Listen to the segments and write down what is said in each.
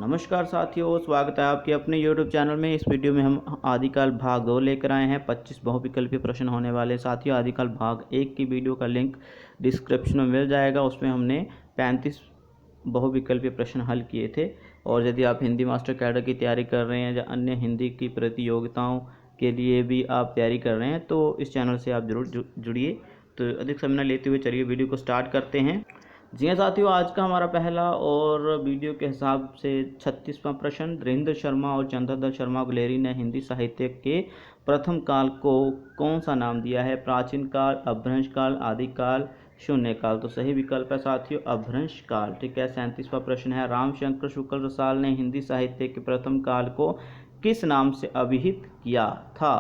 नमस्कार साथियों, स्वागत है आपके अपने YouTube चैनल में। इस वीडियो में हम आदिकाल भाग 2 लेकर आए हैं। 25 बहुविकल्पीय प्रश्न होने वाले साथियों। आदिकाल भाग 1 की वीडियो का लिंक डिस्क्रिप्शन में मिल जाएगा। उसमें हमने 35 बहुविकल्पीय प्रश्न हल किए थे। और यदि आप हिंदी मास्टर कैडर की तैयारी कर रहे हैं या अन्य हिंदी की प्रतियोगिताओं के लिए भी आप तैयारी कर रहे हैं तो इस चैनल से आप जरूर जुड़िए। तो अधिक समय न लेते हुए चलिए वीडियो को स्टार्ट करते हैं। जी हाँ साथियों, आज का हमारा पहला और वीडियो के हिसाब से 36वां प्रश्न। धीरेन्द्र शर्मा और चंद्रधर शर्मा गुलेरी ने हिंदी साहित्य के प्रथम काल को कौन सा नाम दिया है? प्राचीन काल, अपभ्रंश काल, आदिकाल, शून्य काल। तो सही विकल्प है साथियों अपभ्रंश काल। ठीक है। 37वां प्रश्न है। रामशंकर शुक्ल रसाल ने हिंदी साहित्य के प्रथम काल को किस नाम से अभिहित किया था?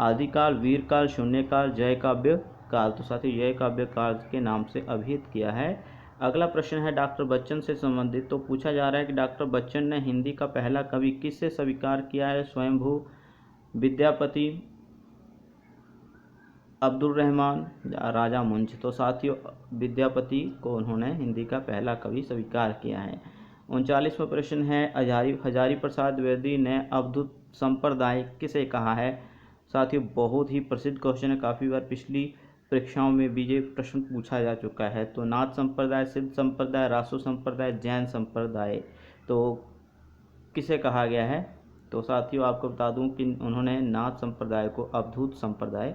आदिकाल, वीर काल, शून्य काल, जय काव्य काल। तो साथियों जय काव्य काल के नाम से अभिहित किया है। अगला प्रश्न है डॉक्टर बच्चन से संबंधित। तो पूछा जा रहा है कि डॉक्टर बच्चन ने हिंदी का पहला कवि किससे स्वीकार किया है? स्वयंभू, विद्यापति, अब्दुल रहमान या राजा मुंज। तो साथियों विद्यापति को उन्होंने हिंदी का पहला कवि स्वीकार किया है। 39वां प्रश्न है। हजारी प्रसाद द्विवेदी ने अवधूत संप्रदाय किसे कहा है? साथियों बहुत ही प्रसिद्ध क्वेश्चन है, काफ़ी बार पिछली परीक्षाओं में भी ये प्रश्न पूछा जा चुका है। तो नाथ संप्रदाय, सिद्ध संप्रदाय, रासो संप्रदाय, जैन संप्रदाय, तो किसे कहा गया है? तो साथियों आपको बता दूं कि उन्होंने नाथ संप्रदाय को अवधूत संप्रदाय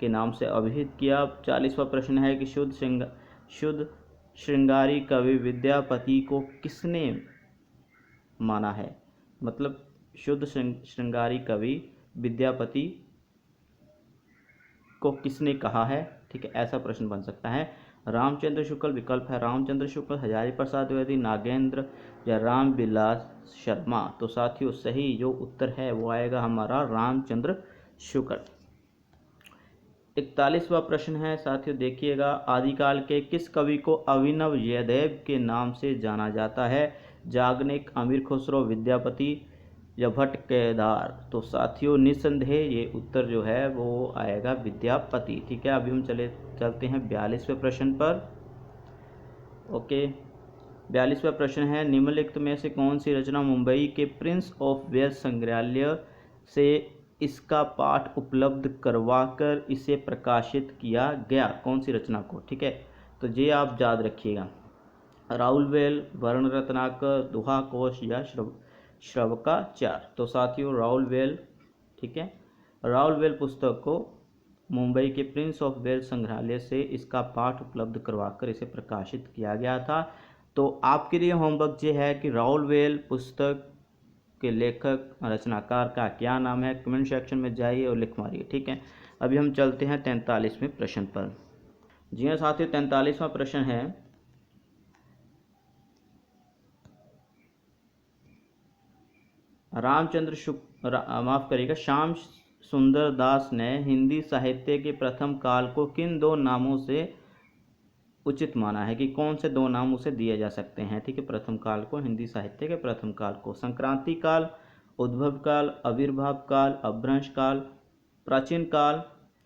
के नाम से अभिहित किया। 40वां प्रश्न है कि शुद्ध श्रृंगारी कवि विद्यापति को किसने माना है? मतलब शुद्ध श्रृंगारी कवि विद्यापति को किसने कहा है? ठीक है, ऐसा प्रश्न बन सकता है। रामचंद्र शुक्ल विकल्प है रामचंद्र शुक्ल, हजारी प्रसाद द्विवेदी, नागेंद्र या रामविलास शर्मा। तो साथियों सही जो उत्तर है वो आएगा हमारा रामचंद्र शुक्ल। 41वां प्रश्न है साथियों, देखिएगा। आदिकाल के किस कवि को अभिनव जयदेव के नाम से जाना जाता है? जागनिक, अमीर खुसरो, विद्यापति या भट्ट केदार। तो साथियों निस्संदेह ये उत्तर जो है वो आएगा विद्यापति। ठीक है। अभी हम चलते हैं 42वें प्रश्न पर। ओके, 42वां प्रश्न है। निम्नलिखित में से कौन सी रचना मुंबई के प्रिंस ऑफ वेल्स संग्रहालय से इसका पाठ उपलब्ध करवाकर इसे प्रकाशित किया गया? कौन सी रचना को? ठीक है, तो ये आप याद रखिएगा। राउलवेल, वर्ण रत्नाकर, दोहा कोश या श्रवकाचार्य। तो साथियों राउलवेल। ठीक है, राउलवेल पुस्तक को मुंबई के प्रिंस ऑफ वेल्स संग्रहालय से इसका पाठ उपलब्ध करवाकर इसे प्रकाशित किया गया था। तो आपके लिए होमवर्क ये है कि राउलवेल पुस्तक के लेखक रचनाकार का क्या नाम है? कमेंट सेक्शन में जाइए और लिख मारिए। ठीक है। अभी हम चलते हैं 43वें प्रश्न पर। जी हाँ साथियों, 43वां प्रश्न है। माफ करिएगा, श्याम सुंदर दास ने हिंदी साहित्य के प्रथम काल को किन दो नामों से उचित माना है? कि कौन से दो नाम उसे दिए जा सकते हैं? ठीक है, प्रथम काल को, हिंदी साहित्य के प्रथम काल को। संक्रांति काल, उद्भव काल, आविर्भाव काल, अपभ्रंश काल, प्राचीन काल,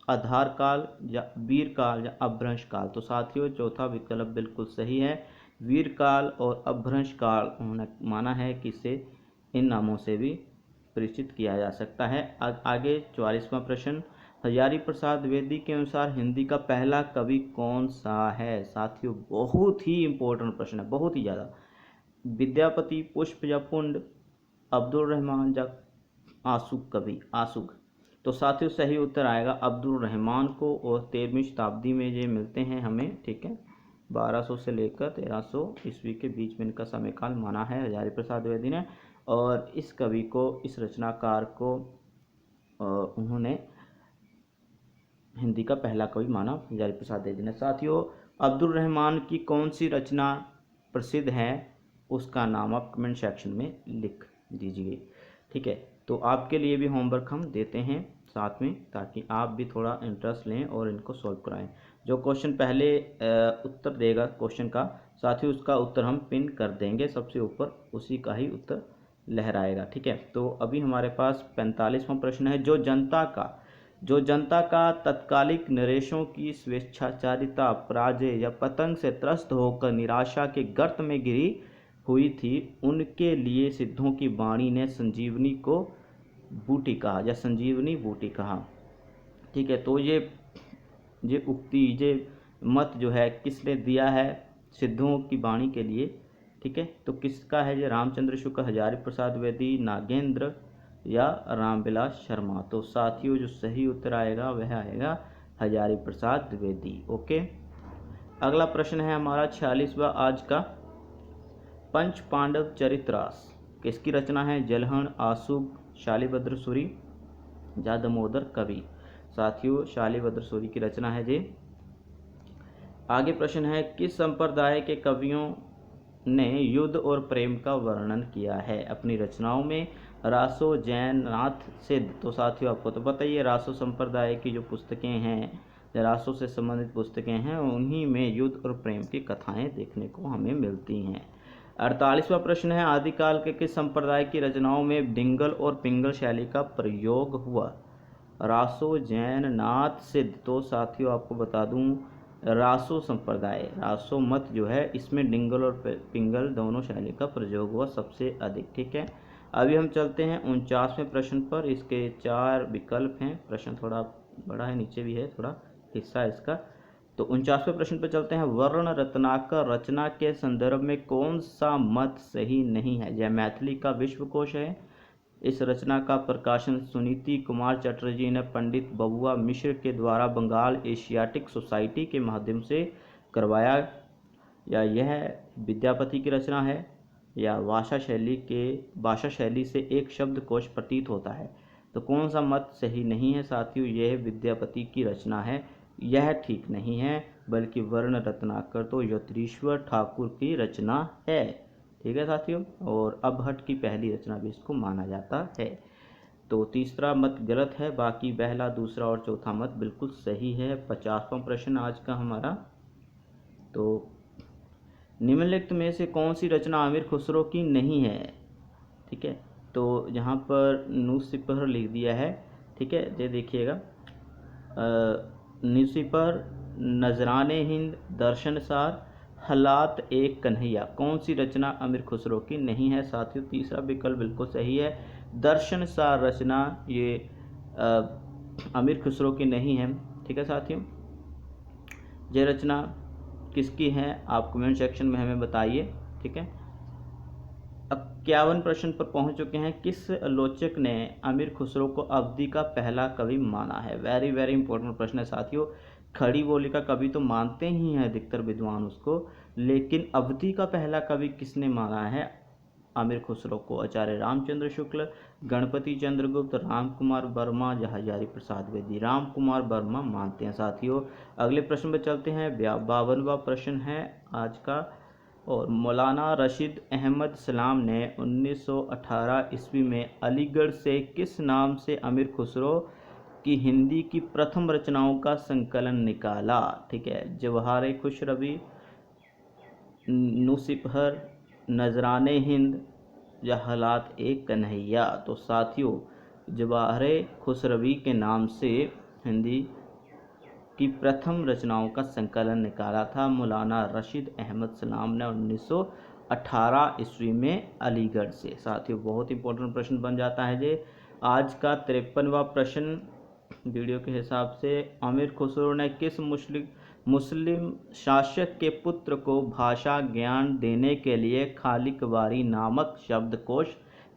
आधार काल या वीर काल या अपभ्रंश काल। तो साथियों चौथा विकल्प बिल्कुल सही है, वीर काल और अपभ्रंश काल उन्होंने माना है कि इसे इन नामों से भी परिचित किया जा सकता है। आगे 44वां प्रश्न। हजारी प्रसाद द्विवेदी के अनुसार हिंदी का पहला कवि कौन सा है? साथियों बहुत ही इंपॉर्टेंट प्रश्न है, बहुत ही ज़्यादा। विद्यापति, पुष्प या पुंड, अब्दुल रहमान या आशुक कवि, आशुक। तो साथियों सही उत्तर आएगा अब्दुल रहमान को, और 13वीं शताब्दी में ये मिलते हैं हमें। ठीक है, 1200 से लेकर 1300 ईस्वी के बीच में इनका समयकाल माना है हजारी प्रसाद द्विवेदी ने। और इस कवि को, इस रचनाकार को उन्होंने हिंदी का पहला कवि माना हजारी प्रसाद द्विवेदी ने। साथियों अब्दुल रहमान की कौन सी रचना प्रसिद्ध है उसका नाम आप कमेंट सेक्शन में लिख दीजिए। ठीक है, तो आपके लिए भी होमवर्क हम देते हैं साथ में, ताकि आप भी थोड़ा इंटरेस्ट लें और इनको सॉल्व कराएं। जो क्वेश्चन पहले उत्तर देगा क्वेश्चन का, साथियों उसका उत्तर हम पिन कर देंगे सबसे ऊपर, उसी का ही उत्तर लहराएगा। ठीक है, तो अभी हमारे पास 45वां प्रश्न है। जो जनता का तत्कालिक नरेशों की स्वेच्छाचारिता, पराजय या पतंग से त्रस्त होकर निराशा के गर्त में गिरी हुई थी, उनके लिए सिद्धों की वाणी ने संजीवनी को बूटी कहा या संजीवनी बूटी कहा। ठीक है, तो ये उक्ति ये मत जो है किसने दिया है सिद्धों की वाणी के लिए। ठीक है, तो किसका है ये, रामचंद्र शुक्ल, हजारी प्रसाद द्विवेदी, नागेंद्र या रामविलास शर्मा। तो साथियों जो सही उत्तर आएगा वह आएगा हजारी प्रसाद द्विवेदी। ओके, अगला प्रश्न है हमारा 46वां आज का। पंच पांडव चरित्रास किसकी रचना है, जलहण, आशुब, शालिभद्र सूरी या दामोदर कवि। साथियों शालिभद्र सूरी की रचना है जी। आगे प्रश्न है, किस संप्रदाय के कवियों ने युद्ध और प्रेम का वर्णन किया है अपनी रचनाओं में, रासो, जैन, नाथ, सिद्ध। तो साथियों आपको तो पता ही है, रासो संप्रदाय की जो पुस्तकें हैं, रासो से संबंधित पुस्तकें हैं, उन्हीं में युद्ध और प्रेम की कथाएं देखने को हमें मिलती हैं। 48वां प्रश्न है, आदिकाल के किस संप्रदाय की रचनाओं में डिंगल और पिंगल शैली का प्रयोग हुआ, रासो, जैन, नाथ, सिद्ध। तो साथियों आपको बता दूं, रासो संप्रदाय, रासो मत जो है, इसमें डिंगल और पिंगल दोनों शैली का प्रयोग हुआ सबसे अधिक। ठीक है, अभी हम चलते हैं 49वें प्रश्न पर। इसके 4 विकल्प हैं, प्रश्न थोड़ा बड़ा है, नीचे भी है थोड़ा हिस्सा इसका। तो 49वें प्रश्न पर चलते हैं, वर्ण रत्नाकर रचना के संदर्भ में कौन सा मत सही नहीं है। जय मैथिली का विश्वकोश है, इस रचना का प्रकाशन सुनीति कुमार चटर्जी ने पंडित बबुआ मिश्र के द्वारा बंगाल एशियाटिक सोसाइटी के माध्यम से करवाया, या यह विद्यापति की रचना है, या भाषा शैली से एक शब्दकोश प्रतीत होता है। तो कौन सा मत सही नहीं है साथियों, यह विद्यापति की रचना है, यह ठीक नहीं है, बल्कि वर्ण रत्नाकर तो यतीश्वर ठाकुर की रचना है। ठीक है साथियों, और अबहट की पहली रचना भी इसको माना जाता है। तो तीसरा मत गलत है, बाकी पहला, दूसरा और चौथा मत बिल्कुल सही है। 50वां प्रश्न आज का हमारा। तो निम्नलिखित में से कौन सी रचना अमीर खुसरो की नहीं है। ठीक है, तो यहाँ पर नूसिपर लिख दिया है। ठीक है, ये देखिएगा, नूसिपर, नजराने हिंद, दर्शनसार, हालात एक कन्हैया, कौन सी रचना अमीर खुसरो की नहीं है। साथियों तीसरा विकल्प बिल्कुल सही है, दर्शनसार रचना ये अमीर खुसरो की नहीं है। ठीक है साथियों, ये रचना किसकी है आप कमेंट सेक्शन में हमें बताइए। ठीक है, 51 प्रश्न पर पहुंच चुके हैं। किस आलोचक ने अमीर खुसरो को अवधी का पहला कवि माना है। वेरी वेरी इंपॉर्टेंट प्रश्न है साथियों। खड़ी बोली का कवि तो मानते ही हैं अधिकतर विद्वान उसको, लेकिन अवधी का पहला कवि किसने माना है आमिर खुसरो को। आचार्य रामचंद्र शुक्ल, गणपति चंद्रगुप्त, राम कुमार वर्मा या हजारी प्रसाद द्विवेदी। राम कुमार वर्मा मानते हैं साथियों। अगले प्रश्न पर चलते हैं, 52वां प्रश्न है आज का। और मौलाना रशीद अहमद सलाम ने 1918 ईस्वी में अलीगढ़ से किस नाम से अमीर खुसरो की हिंदी की प्रथम रचनाओं का संकलन निकाला। ठीक है, जवाहर खुसरवी, नूसिफर, नजराने हिंद या हालात एक कन्हैया। तो साथियों जवाहर खुसरवी के नाम से हिंदी की प्रथम रचनाओं का संकलन निकाला था मौलाना रशीद अहमद सलाम ने 1918 ईस्वी में अलीगढ़ से। साथियों बहुत इंपॉर्टेंट प्रश्न बन जाता है ये आज का। 53वां प्रश्न वीडियो के हिसाब से, अमीर खुसरो ने किस मुस्लिम शासक के पुत्र को भाषा ज्ञान देने के लिए खालिकवारी नामक शब्दकोश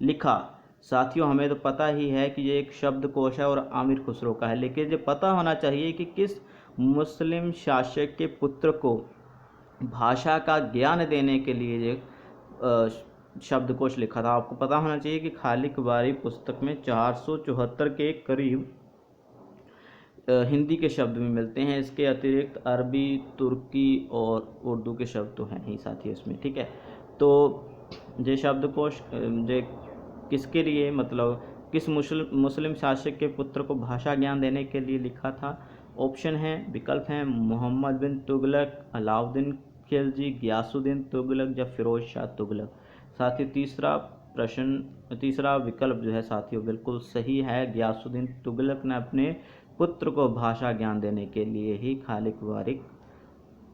लिखा। साथियों हमें तो पता ही है कि ये एक शब्दकोश है और आमिर खुसरो का है, लेकिन ये पता होना चाहिए कि किस मुस्लिम शासक के पुत्र को भाषा का ज्ञान देने के लिए ये शब्दकोश लिखा था। आपको पता होना चाहिए कि खालिकवारी पुस्तक में 474 के करीब हिंदी के शब्द में मिलते हैं। इसके अतिरिक्त अरबी, तुर्की और उर्दू के शब्द तो हैं ही साथियों इसमें। ठीक है, तो ये शब्दकोश ये किसके लिए, मतलब किस मुस्लिम शासक के पुत्र को भाषा ज्ञान देने के लिए लिखा था। ऑप्शन है, विकल्प हैं, मोहम्मद बिन तुगलक, अलाउद्दीन खिलजी, गियासुद्दीन तुगलक या फिरोज शाह तुगलक। साथियों तीसरा विकल्प जो है साथियों बिल्कुल सही है। गियासुद्दीन तुगलक ने अपने पुत्र को भाषा ज्ञान देने के लिए ही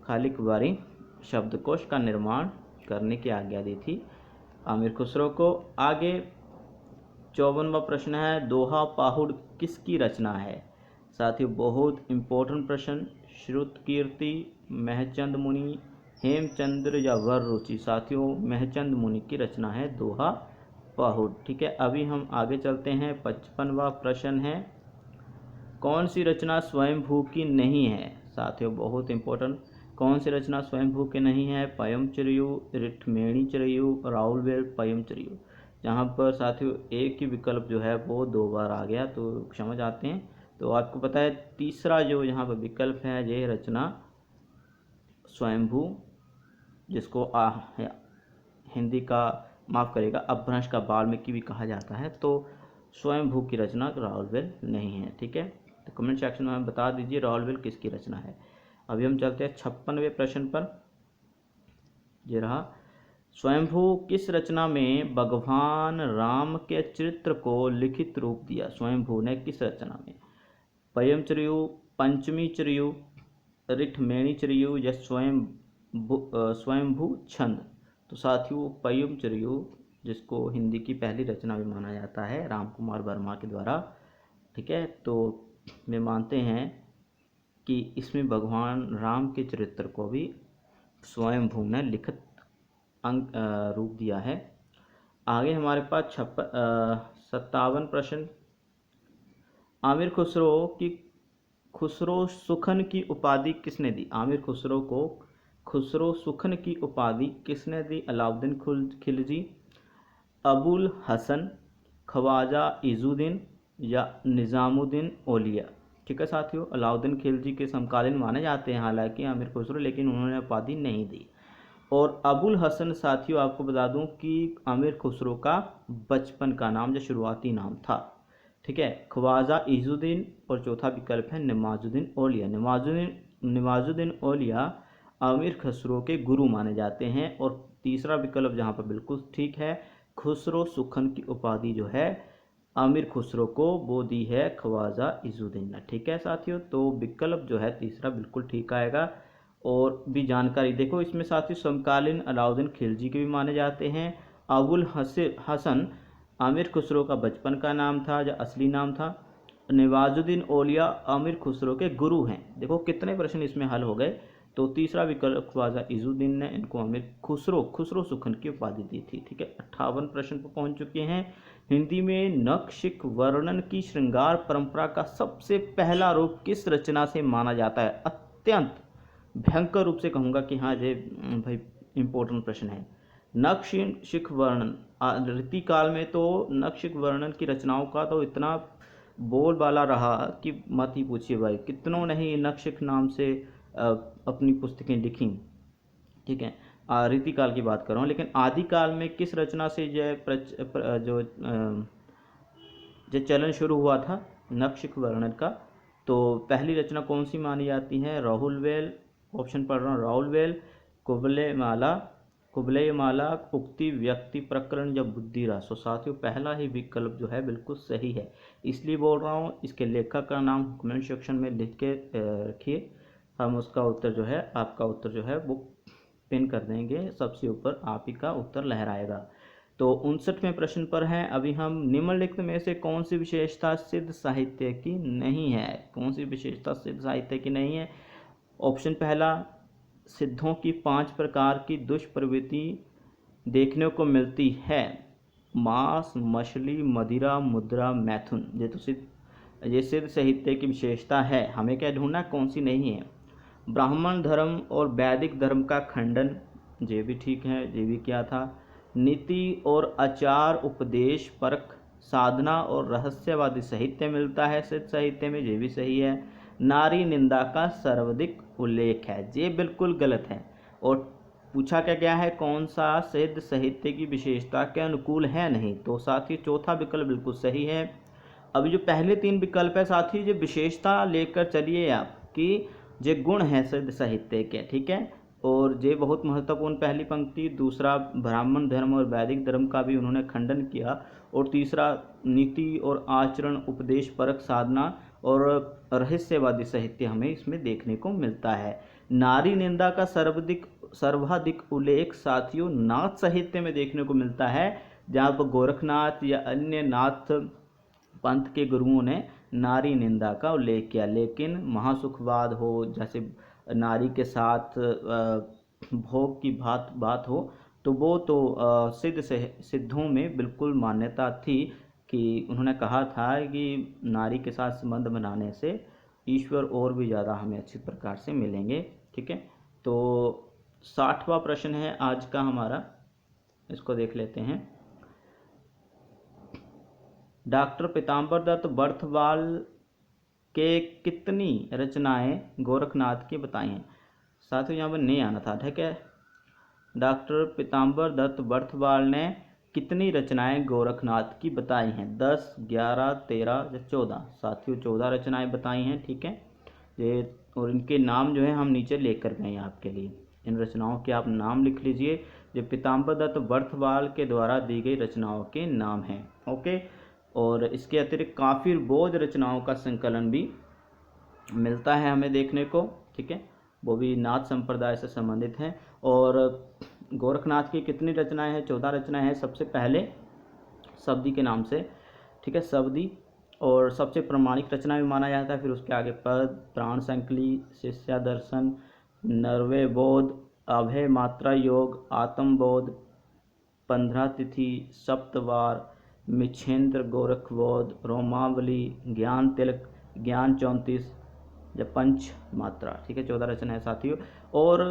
खालिकवारी शब्दकोश का निर्माण करने की आज्ञा दी थी आमिर खुसरो को। आगे 54वां प्रश्न है, दोहा पाहुड़ किसकी रचना है? साथियों बहुत इम्पोर्टेंट प्रश्न। श्रुतकीर्ति, महचंद मुनि, हेमचंद्र या वररुचि? साथियों महचंद मुनि की रचना है दोहा पाहुड़। ठीक है, अभी हम आगे चलते हैं। 55वां प्रश्न है, कौन सी रचना स्वयंभू की नहीं है? साथियों बहुत इंपॉर्टेंट, कौन सी रचना स्वयंभू की नहीं है? पयमचरियु, रिठमेणी चरियु, राउलवेल पयमचरियु। जहाँ पर साथियों एक ही विकल्प जो है वो 2 बार आ गया, तो समझ आते हैं। तो आपको पता है तीसरा जो यहाँ पर विकल्प है ये रचना स्वयंभू, जिसको हिंदी का माफ़ करेगा अपभ्रंश का वाल्मीकि भी कहा जाता है, तो स्वयंभू की रचना राउलवेल नहीं है। ठीक है, तो कमेंट सेक्शन में बता दीजिए राउलवेल किसकी रचना है। अभी हम चलते हैं 56वें प्रश्न पर। ये रहा, स्वयंभू किस रचना में भगवान राम के चरित्र को लिखित रूप दिया? स्वयंभू ने किस रचना में? पयमचरियु, पंचमी चरियु, रिठमेणी चरियु या स्वयंभू छंद? तो साथियों पयमचरियु, जिसको हिंदी की पहली रचना भी माना जाता है राम कुमार वर्मा के द्वारा। ठीक है, तो वे मानते हैं कि इसमें भगवान राम के चरित्र को भी स्वयंभू ने लिखित रूप दिया है। आगे हमारे पास 57 प्रश्न, आमिर खुसरो की खुसरो सुखन की उपाधि किसने दी? आमिर खुसरो को खुसरो सुखन की उपाधि किसने दी? अलाउद्दीन खिलजी, अबुल हसन, ख्वाजा इजुद्दीन या निज़ामुद्दीन औलिया? ठीक है साथियों, अलाउद्दीन खिलजी के समकालीन माने जाते हैं हालांकि आमिर खुसरो, लेकिन उन्होंने उपाधि नहीं दी। और अबुल हसन साथियों आपको बता दूं कि आमिर खुसरो का बचपन का नाम या शुरुआती नाम था। ठीक है, ख्वाजा इजुद्दीन और चौथा विकल्प है नवाजुद्दीन औलिया। नवाजुद्दीन औलिया आमिर खुसरो के गुरु माने जाते हैं। और तीसरा विकल्प जहाँ पर बिल्कुल ठीक है, खुसरो सुखन की उपाधि जो है आमिर खुसरो को वो दी है ख्वाजा इजुद्दीन ने। ठीक है साथियों, तो विकल्प जो है तीसरा बिल्कुल ठीक आएगा। और भी जानकारी देखो इसमें साथियों, समकालीन अलाउद्दीन खिलजी के भी माने जाते हैं। अबुल हसन आमिर खुसरो का बचपन का नाम था या असली नाम था। नवाजुद्दीन औलिया आमिर खुसरो के गुरु हैं। देखो कितने प्रश्न इसमें हल हो गए। तो तीसरा विकल्प ख्वाजा इजुद्दीन ने इनको आमिर खुसरो सुखन की उपाधि दी थी। ठीक है, 58 प्रश्न पर पहुंच चुके हैं। हिंदी में नखशिख वर्णन की श्रृंगार परंपरा का सबसे पहला रूप किस रचना से माना जाता है? अत्यंत भयंकर रूप से कहूँगा कि हाँ ये भाई इम्पोर्टेंट प्रश्न है। नखशिख वर्णन, रीतिकाल में तो नखशिख वर्णन की रचनाओं का तो इतना बोलबाला रहा कि मत ही पूछिए भाई, कितनों ने ही नखशिख नाम से अपनी पुस्तकें लिखी। ठीक है, रीतिकाल की बात कर रहा हूँ, लेकिन आदिकाल में किस रचना से जो चलन शुरू हुआ था नखशिख वर्णन का? तो पहली रचना कौन सी मानी जाती है? राहुलवेल, ऑप्शन पढ़ रहा हूँ, राहुलवेल, कुबलयमाला, उक्ति व्यक्ति प्रकरण या बुद्धि रस। साथियों पहला ही विकल्प जो है बिल्कुल सही है, इसलिए बोल रहा हूँ। इसके लेखक का नाम कमेंट सेक्शन में लिख के रखिए, हम उसका उत्तर जो है आपका उत्तर जो है वो पिन कर देंगे, सबसे ऊपर आप ही का उत्तर लहराएगा। तो 59वें प्रश्न पर हैं। अभी हम निम्नलिखित में से कौन सी विशेषता सिद्ध साहित्य की नहीं है? कौन सी विशेषता सिद्ध साहित्य की नहीं है? ऑप्शन पहला, सिद्धों की 5 प्रकार की दुष्प्रवृत्ति देखने को मिलती है। मांस, मछली, मदिरा, मुद्रा, मैथुन। ये सिद्ध साहित्य की विशेषता है, हमें क्या ढूंढना कौन सी नहीं है। ब्राह्मण धर्म और वैदिक धर्म का खंडन, ये भी ठीक है। ये भी क्या था? नीति और आचार उपदेश परक साधना और रहस्यवादी साहित्य मिलता है सिद्ध साहित्य में, ये भी सही है। नारी निंदा का सर्वाधिक उल्लेख है, ये बिल्कुल गलत है। और पूछा क्या गया है, कौन सा सिद्ध साहित्य की विशेषता के अनुकूल है नहीं? तो साथी चौथा विकल्प बिल्कुल सही है। अभी जो पहले 3 विकल्प है साथी, जो विशेषता लेकर चलिए आप कि ये गुण है सिद्ध साहित्य के। ठीक है, और ये बहुत महत्वपूर्ण पहली पंक्ति। दूसरा, ब्राह्मण धर्म और वैदिक धर्म का भी उन्होंने खंडन किया। और तीसरा, नीति और आचरण उपदेश परक साधना और रहस्यवादी साहित्य हमें इसमें देखने को मिलता है। नारी निंदा का सर्वाधिक सर्वाधिक उल्लेख साथियों नाथ साहित्य में देखने को मिलता है, जहाँ पर गोरखनाथ या अन्य नाथ पंथ के गुरुओं ने नारी निंदा का उल्लेख किया। लेकिन महासुखवाद हो, जैसे नारी के साथ भोग की बात हो, तो वो तो सिद्धों में बिल्कुल मान्यता थी कि उन्होंने कहा था कि नारी के साथ संबंध बनाने से ईश्वर और भी ज़्यादा हमें अच्छी प्रकार से मिलेंगे। ठीक है, तो 60वां प्रश्न है आज का हमारा, इसको देख लेते हैं। डॉक्टर पीताम्बर दत्त बर्थवाल के कितनी रचनाएं गोरखनाथ की बताई हैं। साथियों यहाँ पर नहीं आना था। ठीक है, डॉक्टर पीताम्बर दत्त बर्थवाल ने कितनी रचनाएं गोरखनाथ की बताई हैं? 10, 11, 13 या 14? साथियों 14 रचनाएं बताई हैं। ठीक है, ये और इनके नाम जो है हम नीचे लेकर गए हैं आपके लिए। इन रचनाओं के आप नाम लिख लीजिए, जो पीताम्बर दत्त बर्थवाल के द्वारा दी गई रचनाओं के नाम हैं। ओके, और इसके अतिरिक्त काफ़ी बौद्ध रचनाओं का संकलन भी मिलता है हमें देखने को। ठीक है, वो भी नाथ संप्रदाय से संबंधित हैं। और गोरखनाथ की कितनी रचनाएं हैं? 14 रचनाएं हैं। सबसे पहले शब्दी के नाम से, ठीक है, शब्दी, और सबसे प्रामाणिक रचना भी माना जाता है। फिर उसके आगे पद, प्राण संकली, शिष्या दर्शन, नरवे बोध, अभय मात्रा योग, आत्मबोध, 15 तिथि, सप्तवार, मिच्छेंद्र गोरखबोध, रोमावली, ज्ञान तिलक, ज्ञान 34 या पंच मात्रा। ठीक है, 14 रचना है साथियों। और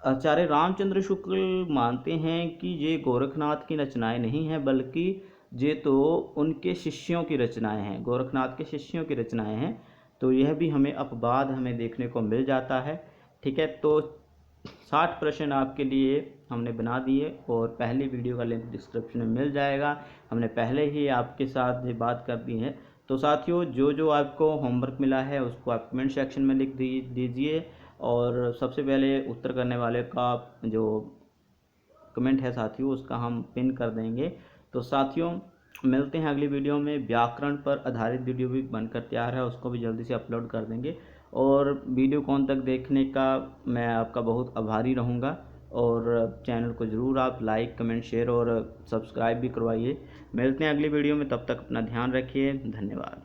आचार्य रामचंद्र शुक्ल मानते हैं कि ये गोरखनाथ की रचनाएं नहीं हैं, बल्कि ये तो उनके शिष्यों की रचनाएं हैं, गोरखनाथ के शिष्यों की रचनाएं हैं। तो यह भी हमें अपवाद हमें देखने को मिल जाता है। ठीक है, तो 60 प्रश्न आपके लिए हमने बना दिए, और पहली वीडियो का लिंक डिस्क्रिप्शन में मिल जाएगा। हमने पहले ही आपके साथ ये बात कर दी है। तो साथियों, जो जो आपको होमवर्क मिला है उसको आप कमेंट सेक्शन में लिख दीजिए, और सबसे पहले उत्तर करने वाले का जो कमेंट है साथियों, उसका हम पिन कर देंगे। तो साथियों, मिलते हैं अगली वीडियो में। व्याकरण पर आधारित वीडियो भी बनकर तैयार है, उसको भी जल्दी से अपलोड कर देंगे। और वीडियो को अंत तक देखने का मैं आपका बहुत आभारी रहूँगा। और चैनल को ज़रूर आप लाइक, कमेंट, शेयर और सब्सक्राइब भी करवाइए। मिलते हैं अगली वीडियो में, तब तक अपना ध्यान रखिए। धन्यवाद।